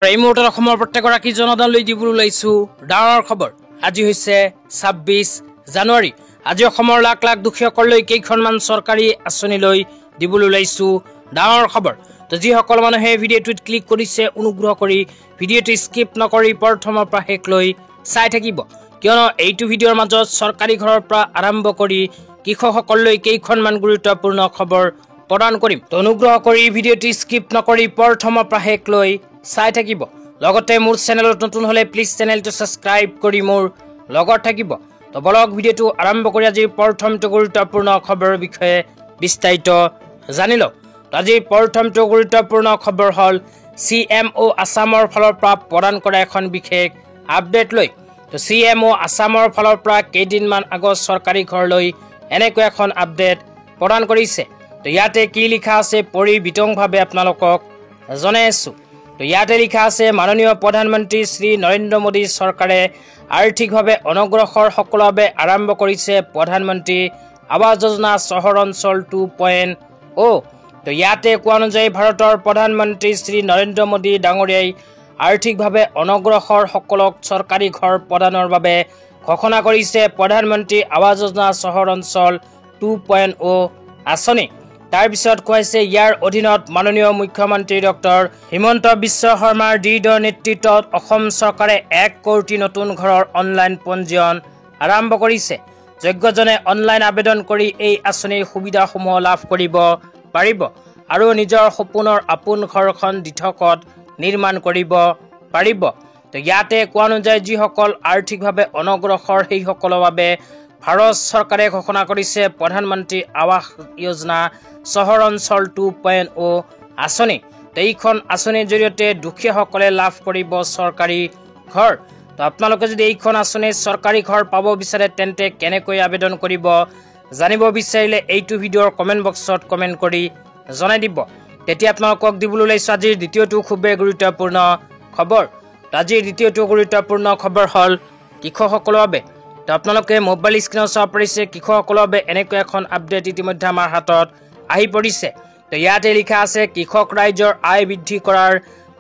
এই মুহূৰ্তত অসমৰ প্ৰত্যেকগৰাকী জনতালৈ দিবলৈ ওলাইছো ডাঙৰ খবৰ। আজি হৈছে ২৬ জানুৱাৰী। আজি অসমৰ লাখ লাখ দুখীয়াসকললৈ কেইখনমান চৰকাৰী আঁচনিলৈ দিবলৈ ওলাইছো ডাঙৰ খবৰ। তো যিসকল মানুহে ভিডিঅ'টোত ক্লিক কৰিছে অনুগ্ৰহ কৰি ভিডিঅ'টো স্কিপ নকৰি প্ৰথমৰ পৰা শেষলৈ চাই থাকিব, কিয়নো এইটো ভিডিঅ'ৰ মাজত চৰকাৰী ঘৰৰ পৰা আৰম্ভ কৰি কৃষকসকললৈ কেইখনমান গুৰুত্বপূৰ্ণ খবৰ প্ৰদান কৰিম। তো অনুগ্ৰহ কৰি ভিডিঅ'টো স্কিপ নকৰি প্ৰথমৰ পৰা শেষলৈ চাই থাকিব। লগতে মোৰ চেনেলত নতুন হলে প্লিজ চেনেলটো সাবস্ক্ৰাইব কৰি মোৰ লগত থাকিব। তো বলক ভিডিঅ'টো আৰম্ভ কৰি আজিৰ প্ৰথমটো গুৰুত্বপূৰ্ণ খবৰৰ বিষয়ে বিস্তাৰিত জানি লওক। আজিৰ প্ৰথমটো গুৰুত্বপূৰ্ণ খবৰ হ'ল CMO আসামৰ ফালৰ পৰা প্ৰদান কৰা এখন বিশেষ আপডেট লৈ। তো CMO আসামৰ ফালৰ পৰা কেইদিনমান আগত চৰকাৰী ঘৰলৈ এনেকৈ এখন আপডেট প্ৰদান কৰিছে। তো ইয়াতে কি লিখা আছে পঢ়ি বিতংভাৱে আপোনালোকক জনাই আছো। তো ইয়াতে লিখা আছে মাননীয় প্ৰধানমন্ত্ৰী শ্ৰী নৰেন্দ্ৰ মোদী চৰকাৰে আৰ্থিকভাৱে অনগ্ৰসৰ সকলৰ বাবে আৰম্ভ কৰিছে প্ৰধানমন্ত্ৰী আৱাস যোজনা চহৰ অঞ্চল 2.0। তো ইয়াতে কোৱা অনুযায়ী ভাৰতৰ প্ৰধানমন্ত্ৰী শ্ৰী নৰেন্দ্ৰ মোদী ডাঙৰীয়াই আৰ্থিকভাৱে অনগ্ৰসৰ সকলক চৰকাৰী ঘৰ প্ৰদানৰ বাবে ঘোষণা কৰিছে প্ৰধানমন্ত্ৰী আৱাস যোজনা চহৰ অঞ্চল 2.0 আঁচনি। তাৰ পিছত কৈছে ইয়াৰ অধীনত মাননীয় মুখ্যমন্ত্ৰী ডক্টৰ হিমন্ত বিশ্ব শৰ্মাৰ দৃঢ় নেতৃত্বত অসম চৰকাৰে 1 কোটি নতুন ঘৰৰ অনলাইন পঞ্জীয়ন আৰম্ভ কৰিছে। যোগ্যজনে অনলাইন আবেদন কৰি এই আঁচনিৰ সুবিধাসমূহ লাভ কৰিব পাৰিব আৰু নিজৰ সপোনৰ আপোন ঘৰখন দিঠকত নিৰ্মাণ কৰিব পাৰিব। তো ইয়াতে কোৱা অনুযায়ী যিসকল আৰ্থিকভাৱে অনগ্ৰসৰ সেইসকলৰ বাবে ভাৰত চৰকাৰে ঘোষণা কৰিছে প্ৰধানমন্ত্ৰী আৱাস যোজনা চহৰ অঞ্চল 2.0 আঁচনি। এইখন আঁচনিৰ জৰিয়তে দুখীয়াসকলে লাভ কৰিব চৰকাৰী ঘৰ। তো আপোনালোকে যদি এইখন আঁচনিৰ চৰকাৰী ঘৰ পাব বিচাৰে তেন্তে কেনেকৈ আবেদন কৰিব জানিব বিচাৰিলে এইটো ভিডিঅ'ৰ কমেণ্ট বক্সত কমেণ্ট কৰি জনাই দিব। তেতিয়া আপোনালোকক দিবলৈ ওলাইছো আজিৰ দ্বিতীয়টো খুবেই গুৰুত্বপূৰ্ণ খবৰ। আজিৰ দ্বিতীয়টো গুৰুত্বপূৰ্ণ খবৰ হ'ল কৃষকসকলৰ বাবে। তো আপোনালোকে মোবাইল স্ক্ৰীনত চাব পাৰিছে কৃষকসকলৰ বাবে এনেকৈ এখন আপডেট ইতিমধ্যে আমাৰ হাতত আহি পৰিছে। তো ইয়াতে লিখা আছে কৃষক ৰাইজৰ আয় বৃদ্ধি কৰাৰ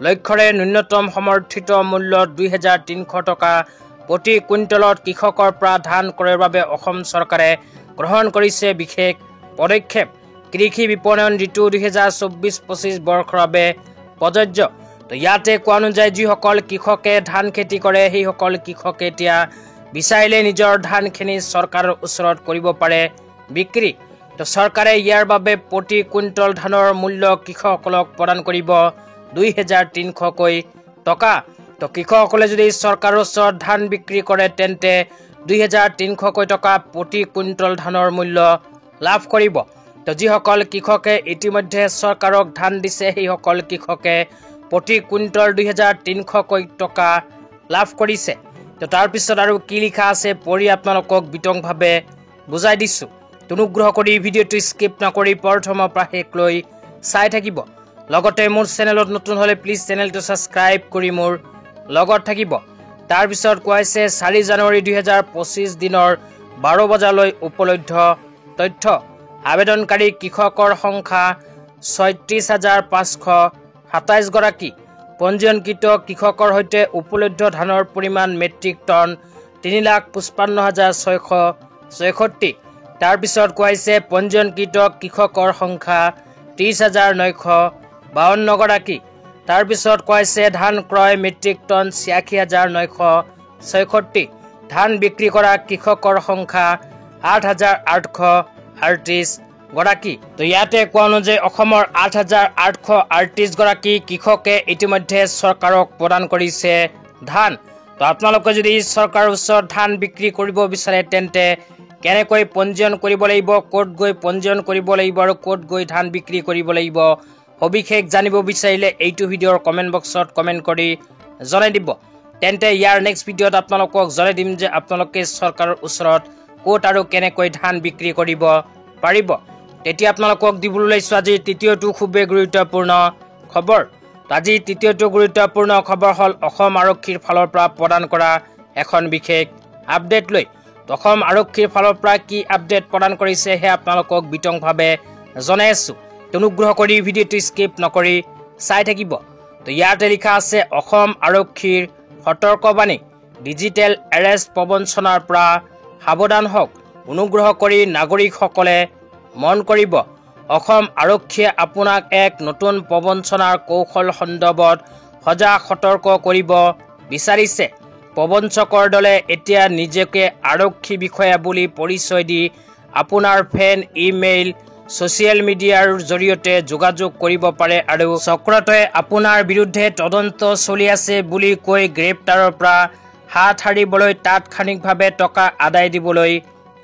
লক্ষ্যৰে ন্যূনতম সমৰ্থিত মূল্য ২৩০০ টকা প্ৰতি কুইণ্টলত কৃষকৰ পৰা ধান ক্ৰয়ৰ বাবে অসম চৰকাৰে গ্ৰহণ কৰিছে বিশেষ পদক্ষেপ। কৃষি বিপণন ঋতু ২০২৪-২৫ বৰ্ষৰ বাবে প্ৰযোজ্য। তো ইয়াতে কোৱা অনুযায়ী যিসকল কৃষকে ধান খেতি কৰে সেইসকল কৃষকে এতিয়া বিচাৰিলে নিজৰ ধানখিনি চৰকাৰৰ ওচৰত কৰিব পাৰে বিক্ৰী। তো চৰকাৰে ইয়াৰ বাবে প্ৰতি কুইণ্টল ধানৰ মূল্য কৃষকসকলক প্ৰদান কৰিব ২৩০০ টকা। তো কৃষকসকলে যদি চৰকাৰৰ ওচৰত ধান বিক্ৰী কৰে তেন্তে ২৩০০ টকা প্ৰতি কুইণ্টল ধানৰ মূল্য লাভ কৰিব। তো যিসকল কৃষকে ইতিমধ্যে চৰকাৰক ধান দিছে সেইসকল কৃষকে প্ৰতি কুইণ্টল ২৩০০ টকা লাভ কৰিছে। তো তাৰপিছত আৰু কি লিখা আছে পঢ়ি আপোনালোকক বিতংভাৱে বুজাই দিছোঁ। অনুগ্ৰহ কৰি ভিডিঅ'টো স্কিপ নকৰি প্ৰথমৰ পৰা শেষলৈ চাই থাকিব। লগতে মোৰ চেনেলত নতুন হ'লে প্লিজ চেনেলটো ছাবস্ক্ৰাইব কৰি মোৰ লগত থাকিব। তাৰপিছত কোৱা হৈছে ৪ জানুৱাৰী ২০২৫ দিনৰ ১২ বজালৈ উপলব্ধ তথ্য। আবেদনকাৰী কৃষকৰ সংখ্যা ৩৬,৫২৭ গৰাকী। পঞ্জীয়নকৃত কৃষকৰ সৈতে উপলব্ধ ধানৰ পৰিমাণ মেট্ৰিক টন ৩,৫৫,৬৬৬। তাৰপিছত কোৱা হৈছে পঞ্জীয়নকৃত কৃষকৰ সংখ্যা ৩০,৯৫২ গৰাকী। তাৰপিছত কোৱা হৈছে ধান ক্ৰয় মেট্ৰিক টন ৮৬,৯৬৬। ধান বিক্ৰী কৰা কৃষকৰ সংখ্যা ৮,৮৩৮ গৰাকী। তো ইয়াতে কোৱা অনুযায়ী অসমৰ ৮,৮৩৮ গৰাকী কৃষকে ইতিমধ্যে চৰকাৰক প্ৰদান কৰিছে ধান। তো আপোনালোকে যদি চৰকাৰৰ ওচৰত ধান বিক্ৰী কৰিব বিচাৰে তেন্তে কেনেকৈ পঞ্জীয়ন কৰিব লাগিব, ক'ত গৈ পঞ্জীয়ন কৰিব লাগিব আৰু ক'ত গৈ ধান বিক্ৰী কৰিব লাগিব সবিশেষ জানিব বিচাৰিলে এইটো ভিডিঅ'ৰ কমেণ্ট বক্সত কমেণ্ট কৰি জনাই দিব। তেন্তে ইয়াৰ নেক্সট ভিডিঅ'ত আপোনালোকক জনাই দিম যে আপোনালোকে চৰকাৰৰ ওচৰত ক'ত আৰু কেনেকৈ ধান বিক্ৰী কৰিব পাৰিব। তেতিয়া আপোনালোকক দিবলৈ ওলাইছো আজিৰ তৃতীয়টো খুবেই গুৰুত্বপূৰ্ণ খবৰ। আজিৰ তৃতীয়টো গুৰুত্বপূৰ্ণ খবৰ হ'ল অসম আৰক্ষীৰ ফালৰ পৰা প্ৰদান কৰা এখন বিশেষ আপডেট লৈ। অসম আৰক্ষীৰ ফালৰ পৰা কি আপডেট প্ৰদান কৰিছে সেয়া আপোনালোকক বিতংভাৱে জনাই আছো। অনুগ্ৰহ কৰি ভিডিঅ'টো স্কিপ নকৰি চাই থাকিব। তো ইয়াতে লিখা আছে অসম আৰক্ষীৰ সতৰ্কবাণী ডিজিটেল এৰেষ্ট প্ৰবঞ্চনাৰ পৰা সাৱধান হওক অনুগ্ৰহ কৰি নাগৰিকসকলে মন কৰিব অসম আৰক্ষীয়ে আপোনাক এক নতুন প্ৰবঞ্চনাৰ কৌশল সন্দৰ্ভত সজাগ সতৰ্ক কৰিব বিচাৰিছে প্ৰবঞ্চকৰ দলে এতিয়া নিজকে আৰক্ষী বিষয়া বুলি পৰিচয় দি আপোনাৰ ফেন ইমেইল সোশ্যাল মিডিয়াৰ জৰিয়তে যোগাযোগ কৰিব পাৰে আৰু চক্ৰটোৱে আপোনাৰ বিৰুদ্ধে তদন্ত চলি আছে বুলি কৈ গ্ৰেপ্তাৰৰ পৰা হাত সাৰিবলৈ তাৎক্ষণিকভাৱে টকা আদায় দিবলৈ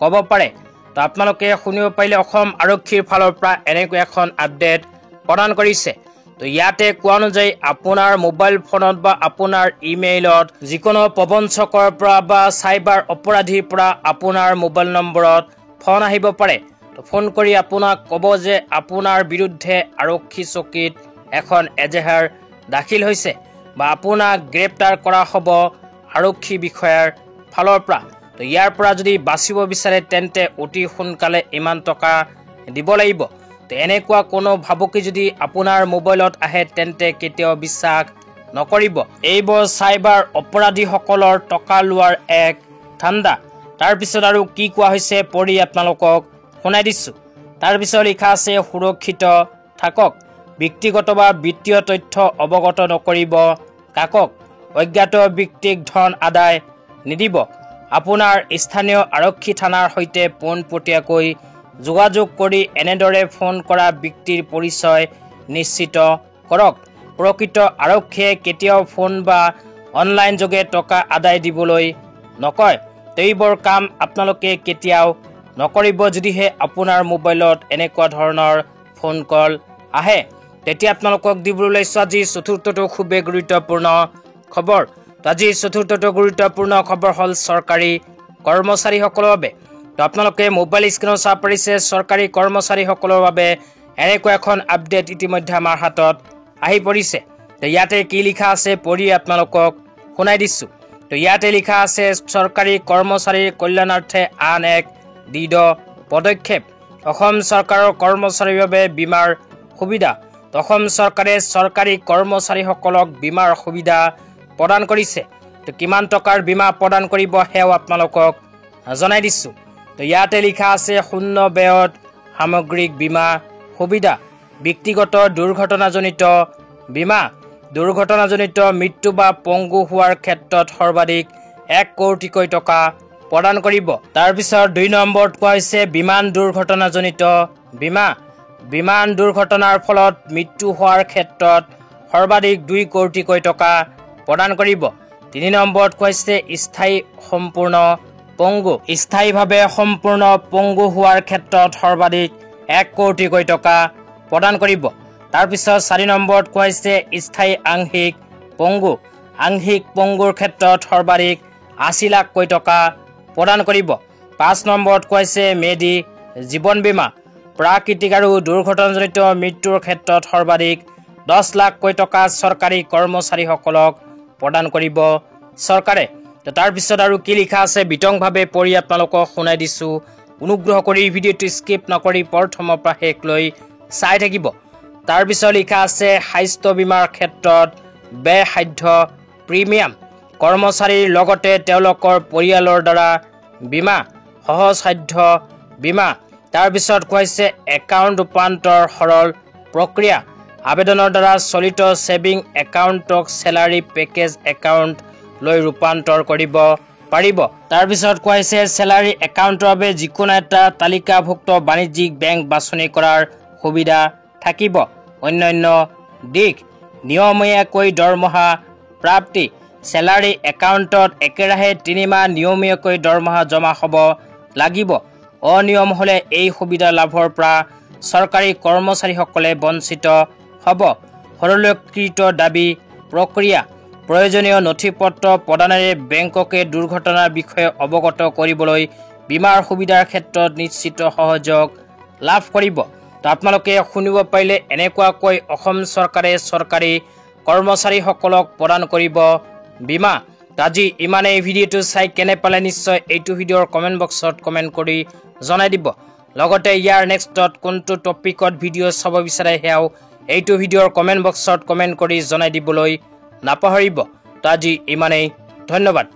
ক'ব পাৰে তো আপোনালোকে শুনিব পাৰিলে অসম আৰক্ষীৰ ফালৰ পৰা এনেকৈ এখন আপডেট প্ৰদান কৰিছে তো ইয়াতে কোৱা অনুযায়ী আপোনাৰ মোবাইল ফোনত বা আপোনাৰ ইমেইলত যিকোনো প্ৰবঞ্চকৰ পৰা বা চাইবাৰ অপৰাধীৰ পৰা আপোনাৰ মোবাইল নম্বৰত ফোন আহিব পাৰে তো ফোন কৰি আপোনাক ক'ব যে আপোনাৰ বিৰুদ্ধে আৰক্ষী চকীত এখন এজাহাৰ দাখিল হৈছে বা আপোনাক গ্ৰেপ্তাৰ কৰা হ'ব আৰক্ষী বিষয়াৰ ফালৰ পৰা তো ইয়াৰ পৰা যদি বাচিব বিচাৰে তেন্তে অতি সোনকালে ইমান টকা দিব লাগিব তো এনেকুৱা কোনো ভাবুকি যদি আপোনাৰ মোবাইলত আহে তেন্তে কেতিয়াও বিশ্বাস নকৰিব এইবোৰ চাইবাৰ অপৰাধীসকলৰ টকা লোৱাৰ এক ধান্দা তাৰপিছত আৰু কি কোৱা হৈছে পঢ়ি আপোনালোকক শুনাই দিছোঁ তাৰপিছত লিখা আছে সুৰক্ষিত থাকক ব্যক্তিগত বা বিত্তীয় তথ্য অৱগত নকৰিব কাকক অজ্ঞাত ব্যক্তিক ধন আদায় নিদিব আপোনাৰ স্থানীয় আৰক্ষী থানাৰ সৈতে পোনপটীয়াকৈ যোগাযোগ কৰি এনেদৰে ফোন কৰা ব্যক্তিৰ পৰিচয় নিশ্চিত কৰক প্ৰকৃত আৰক্ষীয়ে কেতিয়াও ফোন বা অনলাইন যোগে টকা আদায় দিবলৈ নকয় এইবোৰ কাম আপোনালোকে কেতিয়াও নকৰিব যদিহে আপোনাৰ মোবাইলত এনেকুৱা ধৰণৰ ফোন কল আহে তেতিয়া আপোনালোকক দিবলৈ লৈছোঁ আজি চতুৰ্থটো খুবেই গুৰুত্বপূৰ্ণ খবৰ আজি চতুৰ্থটো গুৰুত্বপূৰ্ণ খবৰ হ'ল চৰকাৰী কৰ্মচাৰীসকলৰ বাবে তো আপোনালোকে মোবাইল স্ক্ৰীনত চাব পাৰিছে চৰকাৰী কৰ্মচাৰীসকলৰ বাবে এনেকুৱা এখন আপডেট ইতিমধ্যে আমাৰ হাতত আহি পৰিছে তো ইয়াতে কি লিখা আছে পঢ়ি আপোনালোকক শুনাই দিছোঁ তো ইয়াতে লিখা আছে চৰকাৰী কৰ্মচাৰীৰ কল্যাণাৰ্থে আন এক দৃঢ় পদক্ষেপ অসম চৰকাৰৰ কৰ্মচাৰীৰ বাবে বীমাৰ সুবিধা অসম চৰকাৰে চৰকাৰী কৰ্মচাৰীসকলক বীমাৰ সুবিধা প্ৰদান কৰিছে তো কিমান টকাৰ বীমা প্ৰদান কৰিব সেয়াও আপোনালোকক জনাই দিছোঁ তো ইয়াতে লিখা আছে শূন্য ব্যয়ত সামগ্ৰিক বীমা সুবিধা ব্যক্তিগত দুৰ্ঘটনাজনিত বীমা দুৰ্ঘটনাজনিত মৃত্যু বা পংগু হোৱাৰ ক্ষেত্ৰত সৰ্বাধিক 1 কোটিকৈ টকা প্ৰদান কৰিব তাৰপিছত 2 নম্বৰত কোৱা হৈছে বিমান দুৰ্ঘটনাজনিত বীমা বিমান দুৰ্ঘটনাৰ ফলত মৃত্যু হোৱাৰ ক্ষেত্ৰত সৰ্বাধিক 2 কোটিকৈ টকা প্ৰদান কৰিব 3 নম্বৰত কৈছে স্থায়ী সম্পূৰ্ণ পংগু স্থায়ীভাৱে সম্পূৰ্ণ পংগু হোৱাৰ ক্ষেত্ৰত সৰ্বাধিক 1 কোটিকৈ টকা প্ৰদান কৰিব তাৰপিছত 4 নম্বৰত কৈছে স্থায়ী আংশিক পংগুৰ ক্ষেত্ৰত সৰ্বাধিক 80 লাখকৈ টকা প্ৰদান কৰিব 5 নম্বৰত কৈছে মেডি জীৱন বীমা প্ৰাকৃতিক আৰু দুৰ্ঘটনাজনিত মৃত্যুৰ ক্ষেত্ৰত সৰ্বাধিক 10 লাখকৈ টকা চৰকাৰী কৰ্মচাৰীসকলক প্ৰদান কৰিব চৰকাৰে তো তাৰপিছত আৰু কি লিখা আছে বিতংভাৱে পঢ়ি আপোনালোকক শুনাই দিছোঁ অনুগ্ৰহ কৰি ভিডিঅ'টো স্কিপ নকৰি প্ৰথমৰ পৰা শেষলৈ চাই থাকিব তাৰপিছত লিখা আছে স্বাস্থ্য বীমাৰ ক্ষেত্ৰত ব্যয়সাধ্য প্ৰিমিয়াম কৰ্মচাৰীৰ লগতে তেওঁলোকৰ পৰিয়ালৰ দ্বাৰা বীমা সহজসাধ্য বীমা তাৰপিছত কৈছে একাউণ্ট ৰূপান্তৰ সৰল প্ৰক্ৰিয়া আবেদনৰ দ্বাৰা চলিত সেভিং একাউণ্টক চেলাৰী পেকেজ একাউণ্ট লৈ ৰূপান্তৰ কৰিব পাৰিব তাৰপিছত কৈছে চেলাৰী একাউণ্টৰ বাবে যিকোনো এটা তালিকাভুক্ত বাণিজ্যিক বেংক বাছনি কৰাৰ সুবিধা থাকিব অন্যান্য দিশ নিয়মীয়াকৈ দৰমহা প্ৰাপ্তি চেলাৰী একাউণ্টত একেৰাহে 3 মাহ নিয়মীয়াকৈ দৰমহা জমা হ'ব লাগিব অনিয়ম হ'লে এই সুবিধা লাভৰ পৰা চৰকাৰী কৰ্মচাৰীসকলে বঞ্চিত হ'ব সৰলীকৃত দাবী প্ৰক্ৰিয়া প্ৰয়োজনীয় নথিপত্ৰ প্ৰদানেৰে বেংককে দুৰ্ঘটনাৰ বিষয়ে অৱগত কৰিবলৈ বীমাৰ সুবিধাৰ ক্ষেত্ৰত নিশ্চিত সহযোগ লাভ কৰিব তো আপোনালোকে শুনিব পাৰিলে এনেকুৱাকৈ অসম চৰকাৰে চৰকাৰী কৰ্মচাৰীসকলক প্ৰদান কৰিব বীমা আজি ইমানেই ভিডিঅ'টো চাই কেনে পালে নিশ্চয় এইটো ভিডিঅ'ৰ কমেণ্ট বক্সত কমেণ্ট কৰি জনাই দিব লগতে ইয়াৰ নেক্সটত কোনটো টপিকত ভিডিঅ' চাব বিচাৰে সেয়াও এইটো ভিডিঅ'ৰ কমেণ্ট বক্সত কমেণ্ট কৰি জনাই দিবলৈ নাপাহৰিব। তো আজি ইমানেই, ধন্যবাদ।